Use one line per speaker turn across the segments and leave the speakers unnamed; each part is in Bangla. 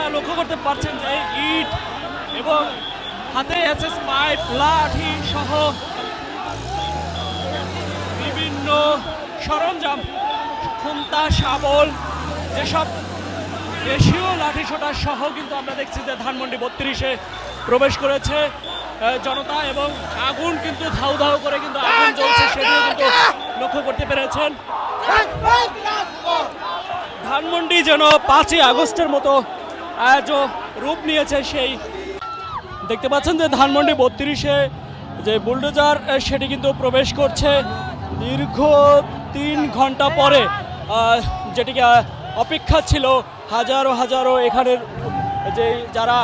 আপনারা লক্ষ্য করতে পারছেন যে ইট এবং হাতে এসএস পাইপ লাঠি সহ বিভিন্ন সরঞ্জাম খুন্তা শাবল যেসব দেশীয় লাঠিসোঁটা সহ কিন্তু আমরা দেখছি যে ধানমন্ডি 32-এ প্রবেশ করেছে জনতা এবং আগুন কিন্তু ধাউ ধাউ করে কিন্তু আগুন জ্বলছে সেটিও কিন্তু লক্ষ্য করতে পেরেছেন। ধানমন্ডি যেন 5ই আগস্টের মতো রূপ নিয়েছে। সেই দেখতে পাচ্ছেন যে ধানমন্ডি 32-এ যে বুলডোজার সেটি কিন্তু প্রবেশ করছে দীর্ঘ 3 ঘন্টা পরে, যেটিকে অপেক্ষা ছিল হাজারো হাজারো এখানের যে যারা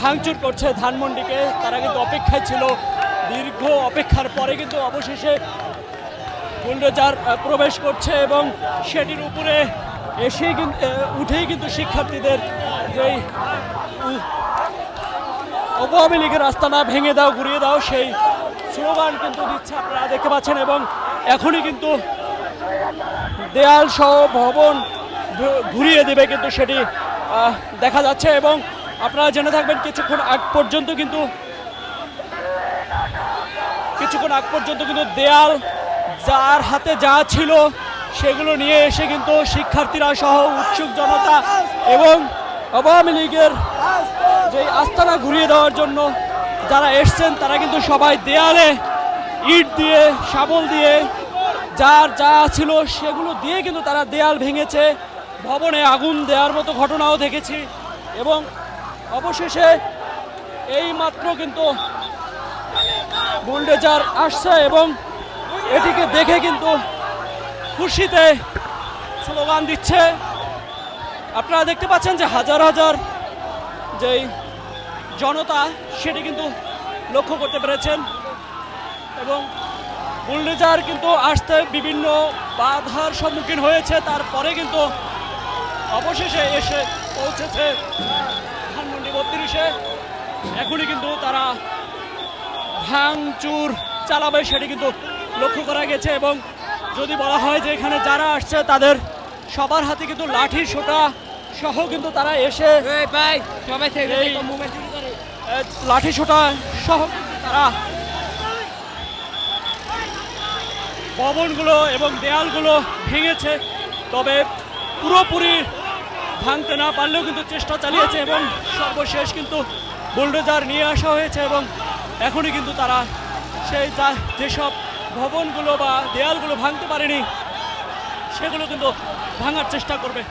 ভাঙচুর করছে ধানমন্ডিকে, তারা কিন্তু অপেক্ষায় ছিল। দীর্ঘ অপেক্ষার পরে কিন্তু অবশেষে বুলডোজার প্রবেশ করছে এবং সেটির উপরে এসে উঠেই কিন্তু শিক্ষার্থীদের যেই আওয়ামী লীগের আস্তানা ভেঙে দাও ঘুরিয়ে দাও সেই স্লোগান কিন্তু দিচ্ছে আপনারা দেখতে পাচ্ছেন। এবং এখনই কিন্তু দেয়াল সহ ভবন ঘুরিয়ে দেবে কিন্তু সেটি দেখা যাচ্ছে। এবং আপনারা জেনে থাকবেন কিছুক্ষণ আগ পর্যন্ত কিন্তু দেয়াল যার হাতে যা ছিল সেগুলো নিয়ে এসে কিন্তু শিক্ষার্থীরা সহ উৎসুক জনতা এবং আওয়ামী লীগের যে আস্তানা ঘুরিয়ে দেওয়ার জন্য যারা এসছেন তারা কিন্তু সবাই দেয়ালে ইট দিয়ে শাবল দিয়ে যার যা ছিল সেগুলো দিয়ে কিন্তু তারা দেয়াল ভেঙেছে, ভবনে আগুন দেওয়ার মতো ঘটনাও দেখেছি। এবং অবশেষে এই মাত্র কিন্তু বুলডোজার আসছে এবং এটিকে দেখে কিন্তু খুশিতে স্লোগান দিচ্ছে। আপনারা দেখতে পাচ্ছেন যে হাজার হাজার যেই জনতা সেটি কিন্তু লক্ষ্য করতে পেরেছেন। এবং বুলডোজার কিন্তু আসতে বিভিন্ন বাধার সম্মুখীন হয়েছে, তারপরে কিন্তু অবশেষে এসে পৌঁছেছে ধানমন্ডি 32-এ। এখনই কিন্তু তারা ভাঙচুর চালাবে সেটি কিন্তু লক্ষ্য করা গেছে। এবং যদি বলা হয় যে এখানে যারা আসছে তাদের সবার হাতে কিন্তু লাঠি সোঁটা সহ কিন্তু তারা এসে লাঠি সোঁটা সহ তারা ভবনগুলো এবং দেয়ালগুলো ভেঙেছে, তবে পুরোপুরি ভাঙতে না পারলেও কিন্তু চেষ্টা চালিয়েছে এবং সর্বশেষ কিন্তু বুলডোজার নিয়ে আসা হয়েছে। এবং এখনই কিন্তু তারা সেই যেসব ভবনগুলো বা দেয়ালগুলো ভাঙতে পারেনি সেগুলো কিন্তু ভাঙার চেষ্টা করবে।